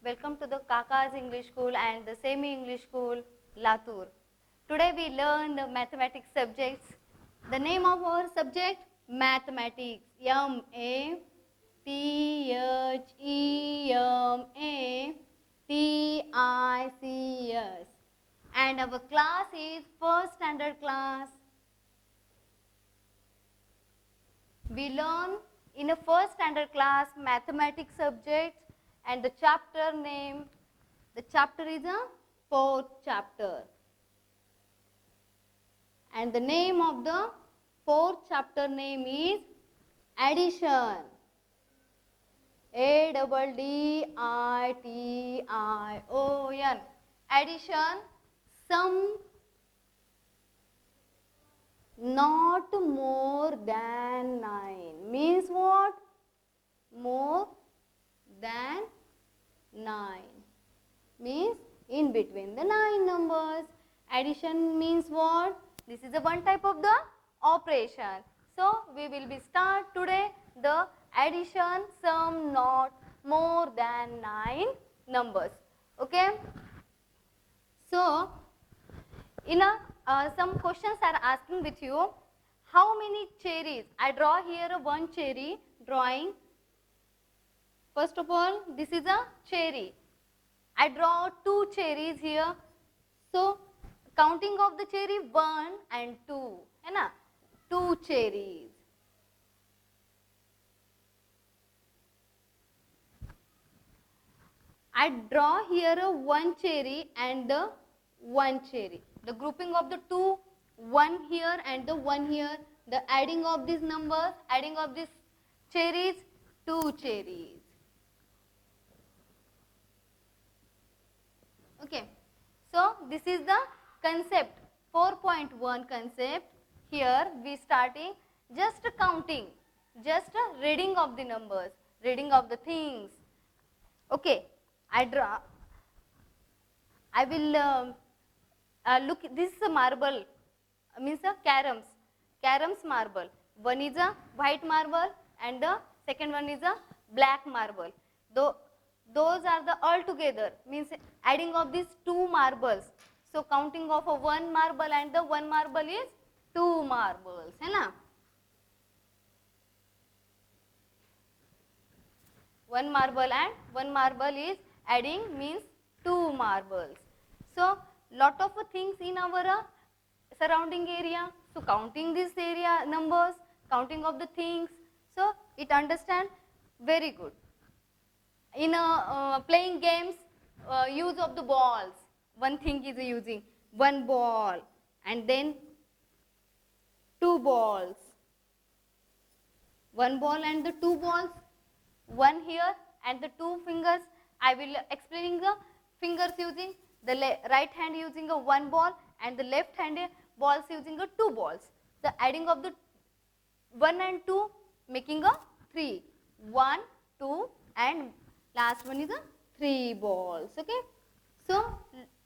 Welcome to the Kaka's English School and the Semi English School, Latur. Today we learn the mathematics subjects. The name of our subject, mathematics. mathematics. And our class is first standard class. We learn in a first standard class mathematics subject and the chapter name. The chapter is a fourth chapter. And the name of the fourth chapter name is addition. ADDITION. Addition, sum not more than 9 means what? More than 9 means in between the 9 numbers. Addition means what? This is a one type of the operation. So we will be start today the addition sum not more than 9 numbers. Okay. So in some questions are asking with you, how many cherries? I draw here a one cherry drawing. First of all, this is a cherry. I draw two cherries here. So counting of the cherry 1 and 2, है ना? 2 cherries. I draw here a one cherry and the one cherry. The grouping of the two, one here and the one here. The adding of these numbers, adding of these cherries, 2 cherries. Okay. So this is the concept, 4.1 concept. Here we starting just counting, just reading of the numbers, reading of the things. Okay. I will look, this is a marble, means a caroms marble. One is a white marble and the second one is a black marble. Those are the all together, means adding of these two marbles. So counting of a one marble and the one marble is two marbles, है ना? One marble and one marble is adding means two marbles. So lot of things in our surrounding area. So counting this area numbers, counting of the things. So it understand very good. In playing games, use of the balls. One thing is using one ball and then two balls. One ball and the two balls. One here and the two fingers. I will explaining the fingers using the right hand using a one ball and the left hand balls using a two balls. The adding of the 1 and 2 making a 3. 1, 2 and last one is a 3 balls. Okay. So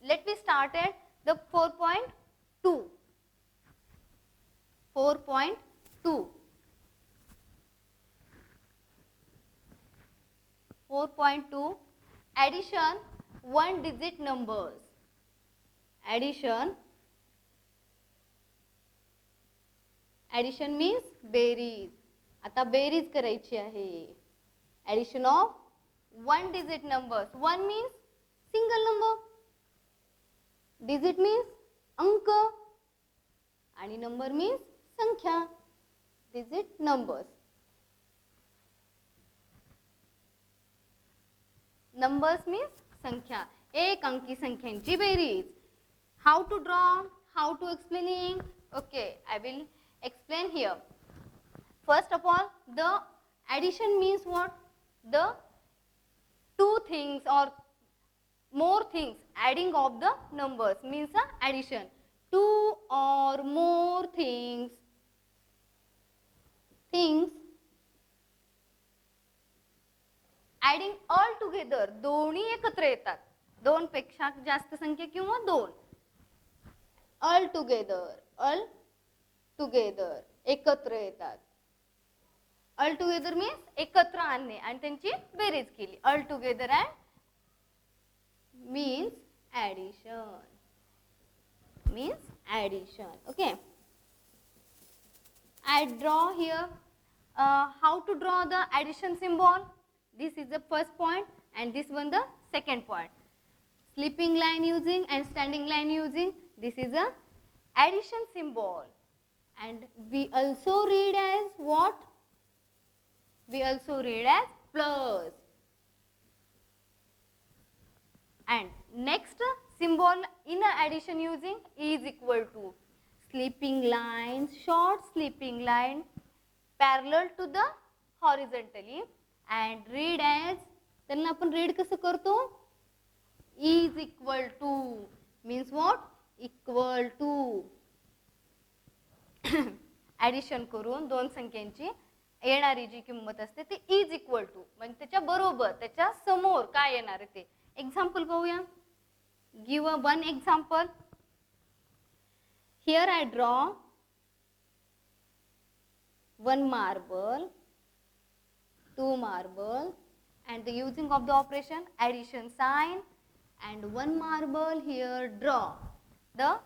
let me start at the 4.2. 4.2. 4.2 addition one digit numbers. Addition means berries. आता berries करायची आहे. Addition of one digit numbers. One means single number. Digit means अंक आणि number means संख्या. Digit numbers. Numbers means संख्या. एक अंकी संख्यांची berries. How to draw? How to explaining? Okay, I will explain here. First of all, the addition means what? The two things or more things, adding of the numbers means addition. Two or more things adding all together, दोन्ही एकत्र येतात. दोन पेक्षा जास्त संख्या किंवा दोन. all together एकत्र येतात. all together means एकत्र आणणे आणि त्यांची बेरीज केली. all together and means addition. Means addition. Okay. I draw here how to draw the addition symbol. This is the first point and this one the second point. Sleeping line using and standing line using. This is a addition symbol. And we also read as what? We also read as plus. And next symbol in addition using is equal to sleeping line, short sleeping line parallel to the horizontally and read as, त्यांना आपण read कसं करतो? Is equal to means what? Equal to. Addition करून दोन संख्यांची येणारी जी किंमत असते ती इज इक्वल टू म्हणजे त्याच्या बरोबर त्याच्या समोर काय येणार आहे ते. एक्झाम्पल पाहूया. Give a one example. Here I draw one marble, two marble and the using of the operation addition sign and one marble here draw. The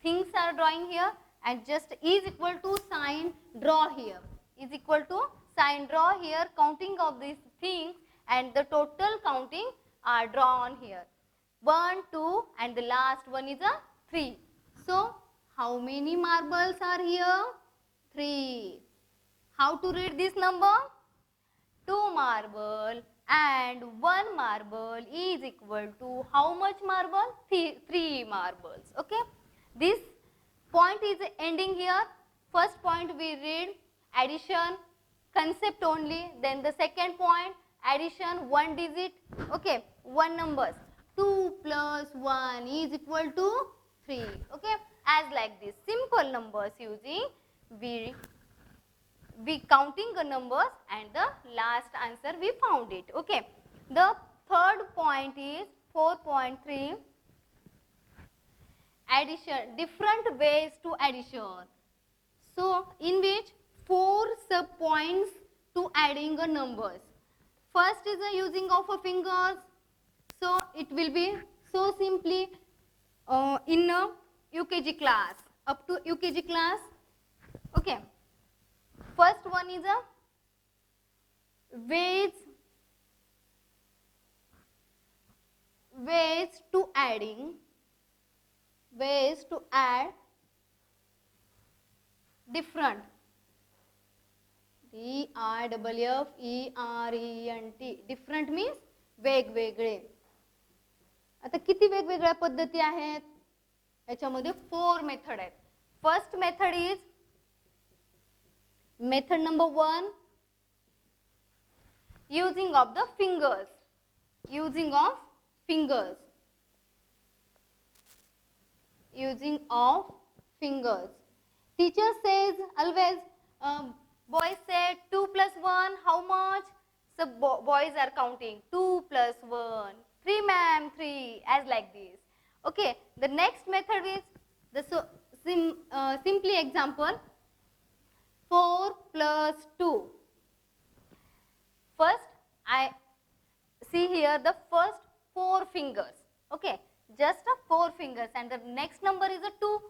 things are drawing here and just is equal to sign draw here. Is equal to sign draw here, counting of these things and the total counting are drawn here. 1, 2 and the last one is a 3. So how many marbles are here? 3. How to read this number? 2 marble and 1 marble is equal to how much marble? 3 marbles. Okay. This point is ending here. First point we read addition concept only. Then the second point addition one digit. Okay. One numbers. 2 plus 1 is equal to 3. Okay. As like this simple numbers using we counting the numbers and the last answer we found it. Okay. The third point is 4.3 addition, different ways to addition. So in which 4 sub points to adding the numbers. First is the using of a fingers. So it will be so simply in a UKG class, up to UKG class. Okay. First one is a ways to adding, ways to add different. DIFFERENT. Different means वेगवेगळे. आता किती वेगवेगळ्या पद्धती आहेत? याच्यामध्ये 4 method आहेत. First method is method number 1, using of the fingers. Using of fingers. Using of fingers. Teacher says always, boys say 2 plus 1, how much? So boys are counting 2 plus 1, 3 ma'am, 3, as like this. Okay, the next method is the simply example. 4 plus 2. First, I see here the first 4 fingers. Okay, just 4 fingers and the next number is a 2.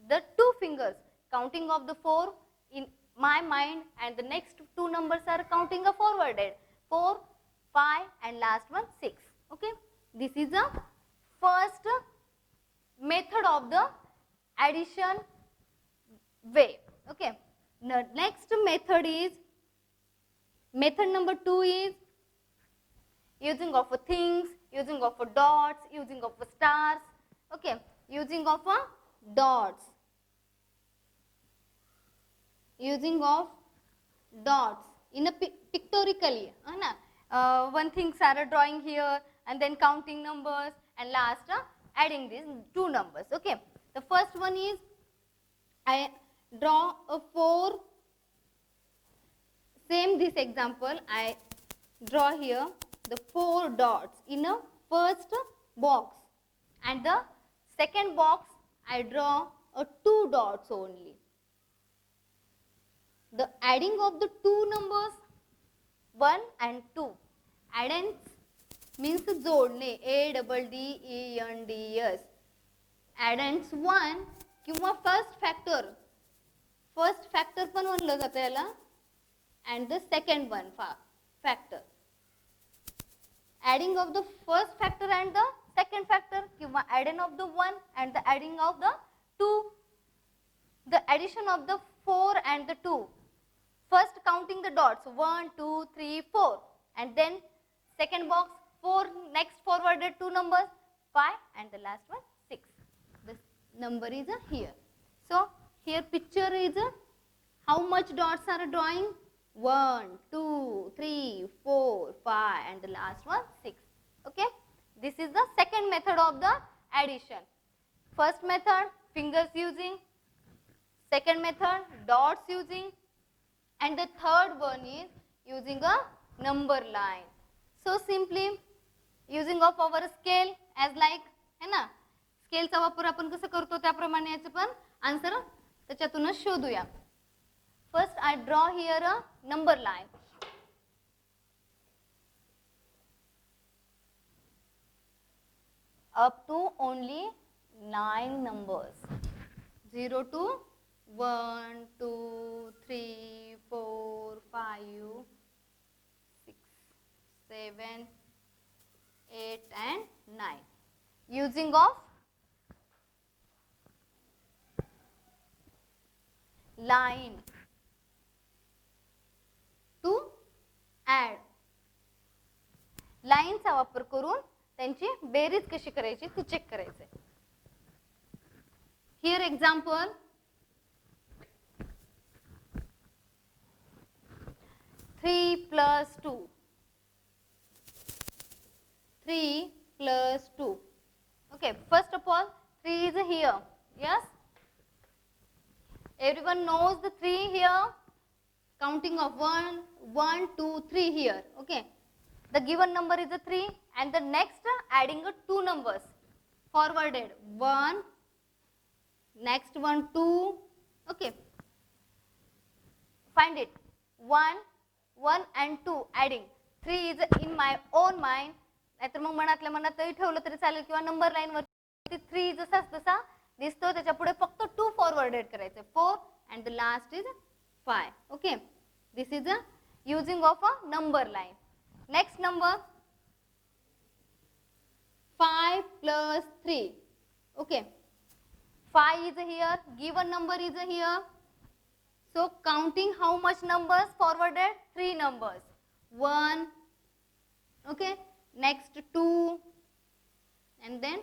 The 2 fingers, counting of the 4 in my mind and the next 2 numbers are counting a forwarded. 4, 5 and last one 6. Okay, this is the first method of the addition way. Okay. The next method is, method number 2 is using of things, using of dots, using of stars. Okay, using of dots. Using of dots in a pictorially. One things are drawing here and then counting numbers and last adding these 2 numbers. Okay, the first one is I draw a 4, same this example, I draw here the 4 dots in a first box and the second box I draw a 2 dots only. The adding of the 2 numbers 1 and 2, means जोडणे, ADDENDS. ॲडन्स 1 किंवा first factor पण म्हणलं जातं याला, and the second one factor. Adding of the first factor and the second factor किंवा adding of the 1 and the adding of the 2. The addition of the 4 and the 2. First counting the dots 1, 2, 3, 4, and then second box 4, next forwarded 2 numbers 5, and the last one 6. This number is here. So here picture is how much dots are drawing, 1, 2, 3, 4, 5, and the last one 6. Okay, this is the second method of the addition. First method fingers using, second method dots using, and the third one is using a number line. So simply using of our scale as like है ना, स्केलचा वापर आपण कसं करतो त्याप्रमाणे याचं पण answer त्याच्यातूनच शोधूया. First I draw here a number line. up to only 9 numbers, 0 to 1, 2, 3, 4, 5, 6, 7, 8 and 9. Using of line to add. लाईनचा वापर करून त्यांची बेरीज कशी करायची ती चेक करायचं. Here example, 3 plus 2. 3 plus 2. Okay, first of all 3 is here. Yes, everyone knows the 3 here. Counting of 1, 1, 2, 3 here. Okay, the given number is a 3, and the next adding a 2 numbers forwarded, 1, next one 2. Okay, find it. 1 and 2 adding. 3 is in my own mind. नाहीतर मग मनातल्या मनातही ठेवलं तरी चालेल किंवा number line वरती 3 जसा तसा दिसतो त्याच्या पुढे फक्त 2 फॉरवर्डेड करायचे, 4 and the last is 5. Okay, this is a using of a number line. Next number 5 plus 3. Okay, 5 is here, given number is here. So counting how much numbers forwarded, 3 numbers, 1, okay, next 2 and then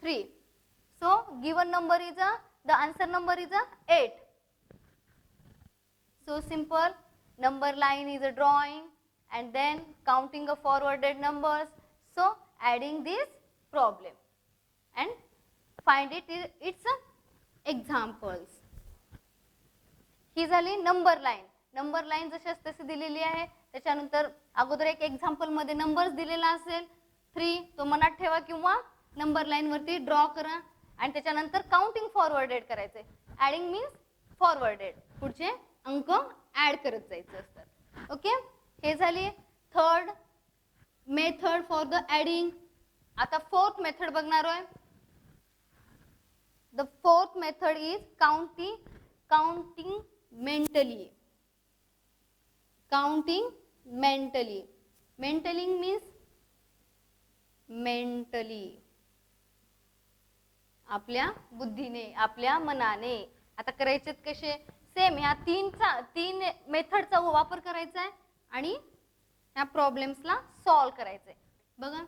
3. So given number is the answer number is 8. So simple, number line is a drawing and then counting of forwarded numbers. So adding this problem and find its examples. ही झाली number line. Number line जशी तशी दिलेली आहे. त्याच्यानंतर अगोदर एक example मध्ये numbers दिलेला असेल 3, तो मनात ठेवा किंवा नंबर लाईन वरती ड्रॉ करा आणि त्याच्यानंतर काउंटिंग फॉरवर्डेड करायचे. ॲडिंग मीन्स फॉरवर्डेड, पुढचे अंक ऍड करत जायचं असतं. ओके, हे झाली third method for the adding. आता फोर्थ मेथड बघणार आहे. The fourth method is counting mentally. Counting mentally. Mentally means mentally. आपल्या बुद्धीने, आपल्या मनाने. आता करायचे कसे, सेम ह्या तीन मेथडचा वापर करायचा आहे आणि ह्या प्रॉब्लेम्सला सॉल्व करायचे. बघा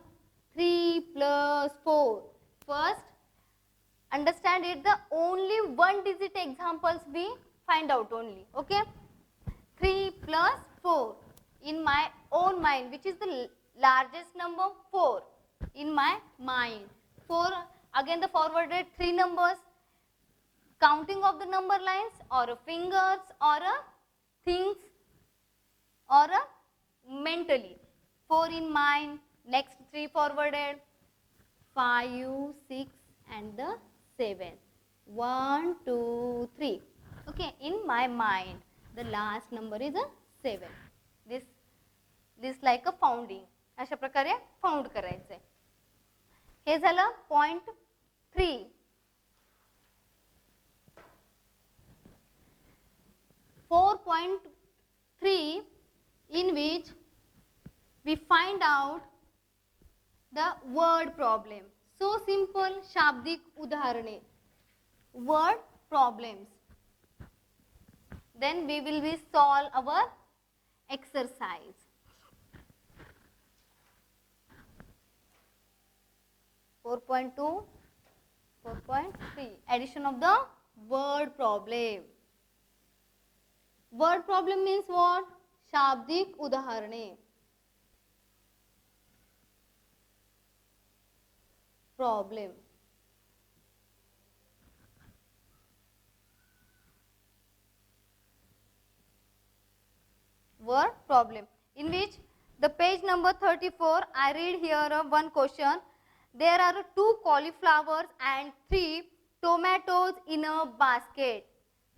3 plus 4. First understand it, the only one digit examples we find out only. Okay, 3 plus 4 in my own mind, which is the largest number, 4 in my mind. 4 again the forwarded 3 numbers. Counting of the number lines or fingers or things or mentally. 4 in mind, next 3 forwarded, 5, 6 and the 7. 1, 2, 3. Okay, in my mind the last number is 7. This like a अशा प्रकारे found करायचंय. हे झालं point 3. 4.3 in which we find out the word problem. So simple शाब्दिक उदाहरणे, word problems. Then we will be solve our exercise. Four point 4.3 addition of the word problem. Word problem means what? शाब्दिक उदाहरणे. Problem. Word problem. In which the page number 34, I read here one question. There are 2 cauliflowers and 3 tomatoes in a basket.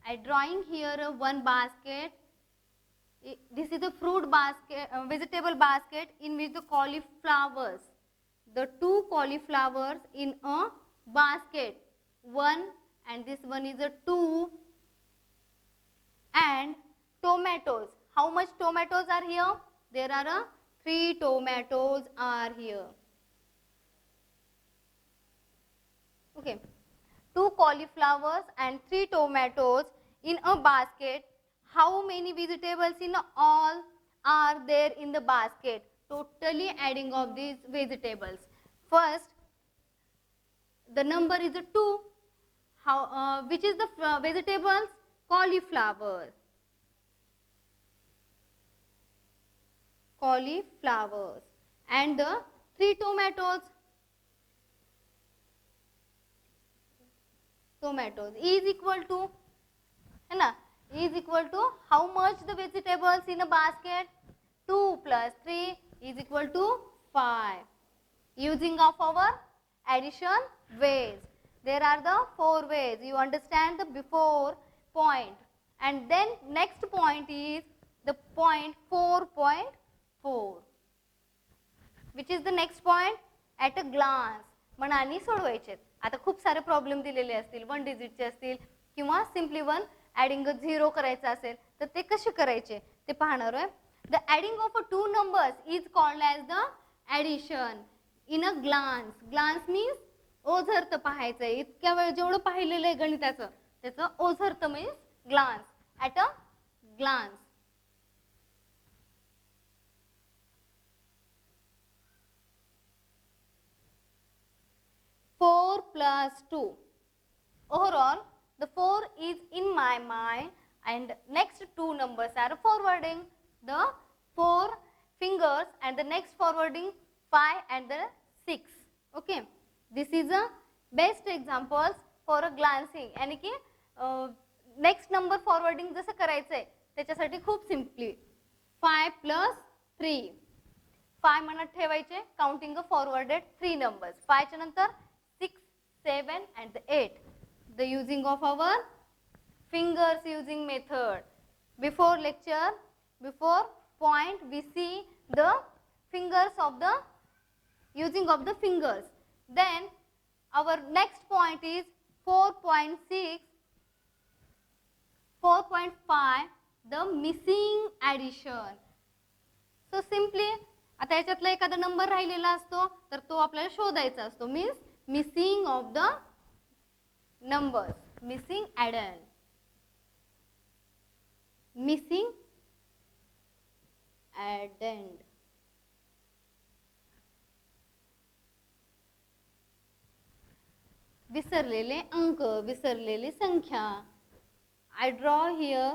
I drawing here one basket. This is a fruit basket, vegetable basket in which the cauliflowers, the 2 cauliflowers in a basket, 1 and this one is a 2, and tomatoes. How much tomatoes are here? There are 3 tomatoes are here. Okay, 2 cauliflowers and 3 tomatoes in a basket. How many vegetables in all are there in the basket? Totally adding of these vegetables. First, the number is 2. How? Which is the vegetables? Cauliflower. Cauliflowers. And the 3 tomatoes. Tomatoes is equal to, है ना, is equal to how much the vegetables in a basket? 2 plus 3 is equal to 5. Using of our addition ways. There are the 4 ways. You understand the before point. And then next point is the point 4.4. Which is the next point? At a glance. मनाने सोडवायचे. आता खूप सारे problem दिलेले असतील, 1 डिजिटचे असतील किंवा simply 1 adding 0 करायचं असेल तर ते कसे करायचे ते पाहणार आहे. The adding of 2 numbers is called as the addition in a glance. Glance means ओझरतं पाहायचं आहे. इतक्या वेळ जेवढं पाहिलेलं आहे गणिताचं त्याचं ओझरतं means glance. At a glance. Four plus 2. Overall, the 4 is in my mind and next 2 numbers are forwarding the 4 fingers and the next forwarding 5 and the 6. Okay. This is a best examples for a glancing. यानी की next number forwarding जसं करायचं आहे त्याच्यासाठी खूप simply 5 plus 3. 5 मनात ठेवायचे, counting forwarded 3 numbers. 5 च्या नंतर 6, 7 and 8. The using of our fingers using method. Before lecture, before point we see the fingers of the using of the fingers. Then our next point is 4.6, 4.5 the missing addition. So simply आता याच्यातला एखादा number राहिलेला असतो तर तो आपल्याला शोधायचा असतो. Means missing of the numbers. Missing addend. Missing addend. विसरलेले अंक, विसरलेली संख्या. I draw here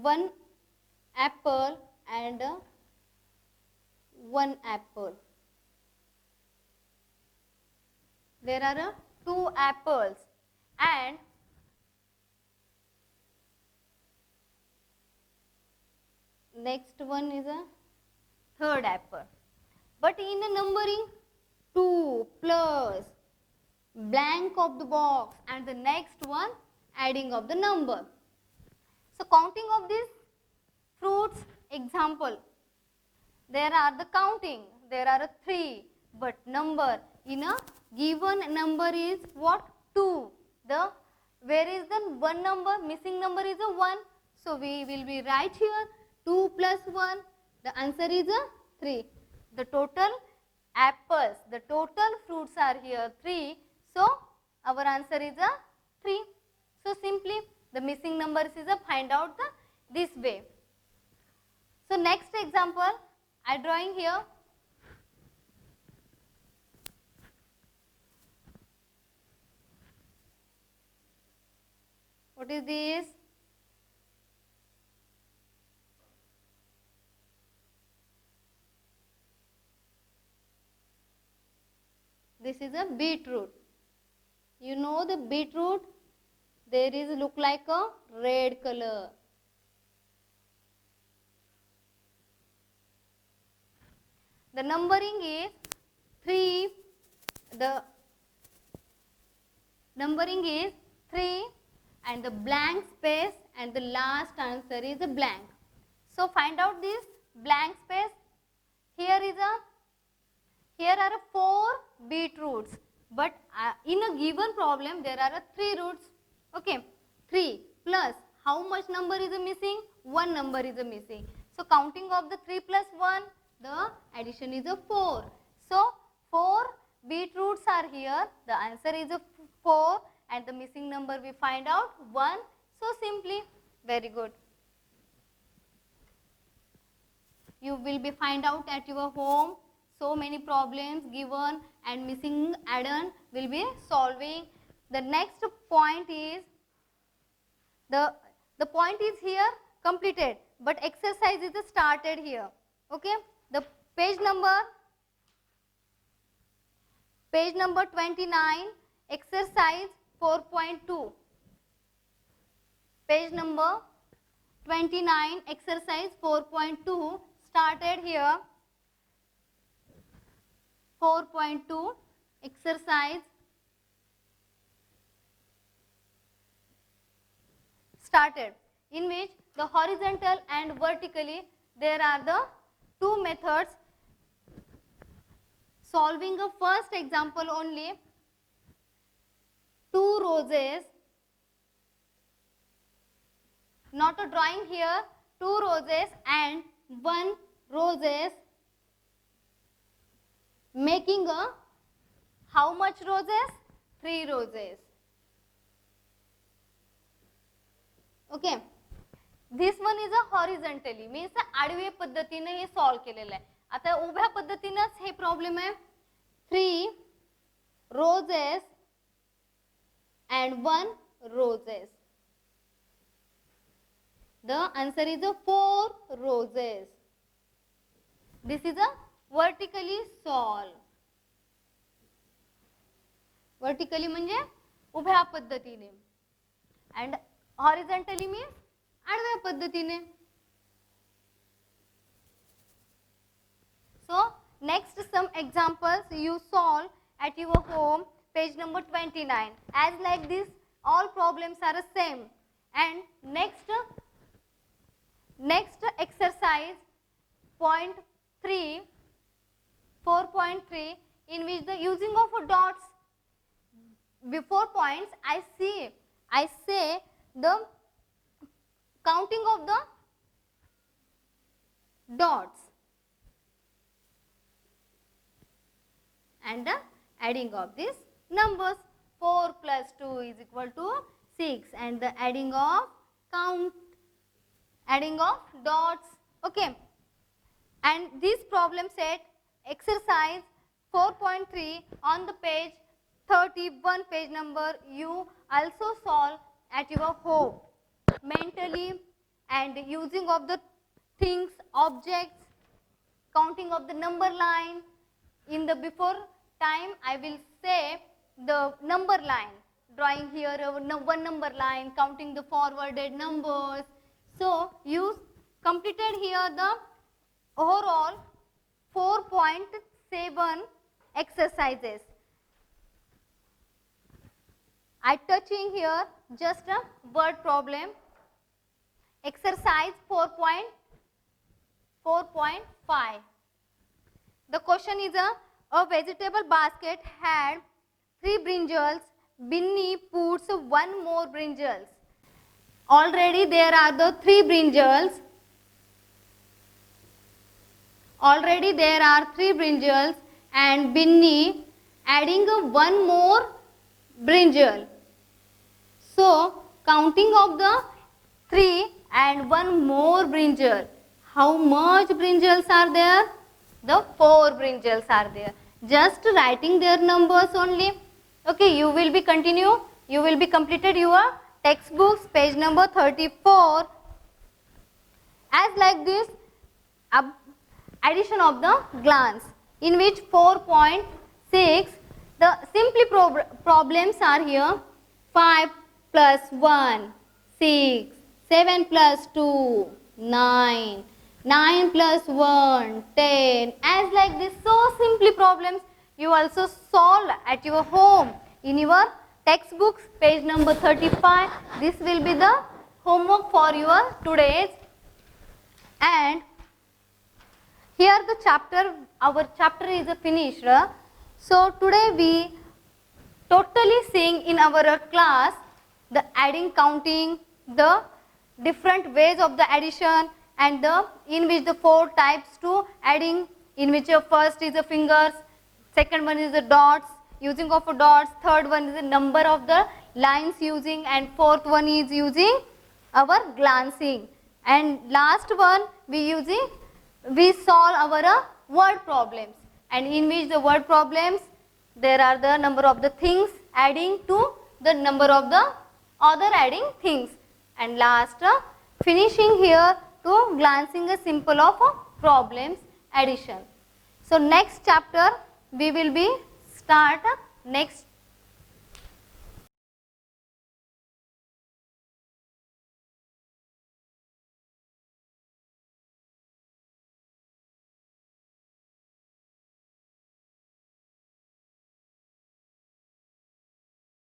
one apple and one apple. There are 2 apples and next one is a 3rd apple. But in the numbering 2 plus blank of the box and the next one adding of the number. So counting of these fruits example. There are the counting, there are 3, but number in a given number is what? 2. The where is the one number? Missing number is a 1. So we will be right here 2 plus 1. The answer is a 3. The total apples, the total fruits are here 3. So our answer is a 3. So simply the missing numbers is a find out this way. So next example I am drawing here. What is this? This is a beetroot. You know the beetroot, there is look like a red color. The numbering is 3. The numbering is 3 and the blank space and the last answer is a blank. So find out this blank space. Here are 4 beetroots, but in a given problem there are 3 roots. Okay, 3 plus how much number is missing? 1 number is missing. So counting of the 3 plus 1, the addition is a 4. So 4 beetroots are here. The answer is a 4 and the missing number we find out 1. So simply, very good. You will be find out at your home so many problems given and missing add-on will be solving. The next point is the point is here completed, but exercise is started here. Okay, the page number 29, exercise 4.2. Page number 29, exercise 4.2 started here. 4.2 exercise started, in which the horizontal and vertically there are the 2 methods. Solving a first example only, 2 roses, not a drawing here, 2 roses and 1 roses, making a how much roses? 3 roses. Okay, this one is a horizontally, means आडव्या पद्धतीने हे solve केलेलं आहे. आता उभ्या पद्धतीनेच हे problem आहे. 3 roses and 1 roses. The answer is a 4 roses. This is a vertically solve. Vertically म्हणजे उभ्या पद्धतीने and horizontally means आडव्या पद्धतीने. So next some examples you solve at your home, page number 29. As like this all problems are the same. And next exercise point 3, 4.3, in which the using of dots before points I say the counting of the dots and the adding of these numbers. 4 plus 2 is equal to 6 and the adding of dots. Okay, and this problem set exercise 4.3 on the page 31, page number you also solve at your home mentally and using of the things, objects, counting of the number line. In the before time I will say the number line, drawing here one number line, counting the forwarded numbers. So you completed here the overall 4.7 exercises. I touching here just a word problem. Exercise 4.7. 4.5. The question is a vegetable basket had 3 brinjals. Binny puts 1 more brinjals. Already there are the 3 brinjals. Already there are 3 brinjals and Binny adding 1 more brinjal. So counting of the 3 and 1 more brinjal. How much brinjals are there? The 4 brinjals are there. Just writing their numbers only. Okay, you will be continue. You will be completed your textbooks, page number 34. As like this, addition of the glance, in which 4.6, the simply problems are here. 5 plus 1, 6, 7 plus 2, 9, 9 plus 1, 10. As like this, so simply problems you also solve at your home in your textbooks, page number 35. This will be the homework for your today's. And here the chapter, our chapter is finished. So today we totally seeing in our class the adding, counting, the different ways of the addition, and the in which the 4 types to adding, in which first is the fingers, second one is the dots, using of dots, third one is the number of the lines using, and fourth one is using our glancing, and last one we solve our word problems, and in which the word problems there are the number of the things adding to the number of the other adding things, and last finishing here to glancing a simple of problems addition. So next chapter we will be start next